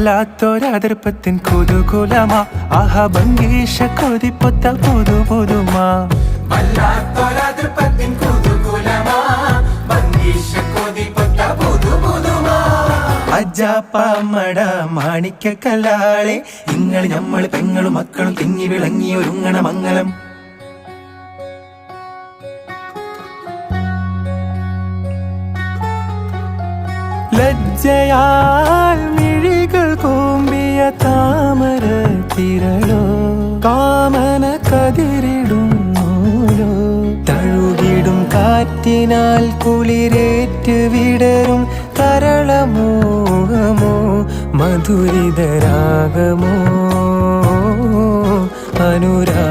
വല്ലാത്തൊരതിർപ്പത്തിൻ കുതുകുലമാ ആഹാ ഭംഗീഷ കൊതിപ്പൊത്ത പുതുമാ വല്ലാത്തൊരതിർപ്പത്തിൻ കുതുകുലമാ ഭംഗീഷ കൊതിപ്പൊത്ത പുതുമാ അജാപ്പാമട മാണിക്ക കലാളെ നിങ്ങൾ നമ്മൾ പെങ്ങളും മക്കളും തിങ്ങി വിളങ്ങി ഒരുങ്ങണ മംഗളം ലജ്ജയാൽ മിഴികൾ കൂമ്പിയ താമര തിരളോ കാമന കതിരിടുന്നോലോ തഴുകിടും കാറ്റിനാൽ കുളിരേറ്റ് വിടരും കരളമോഹമോ മധുരിതരാഗമോ അനുരാ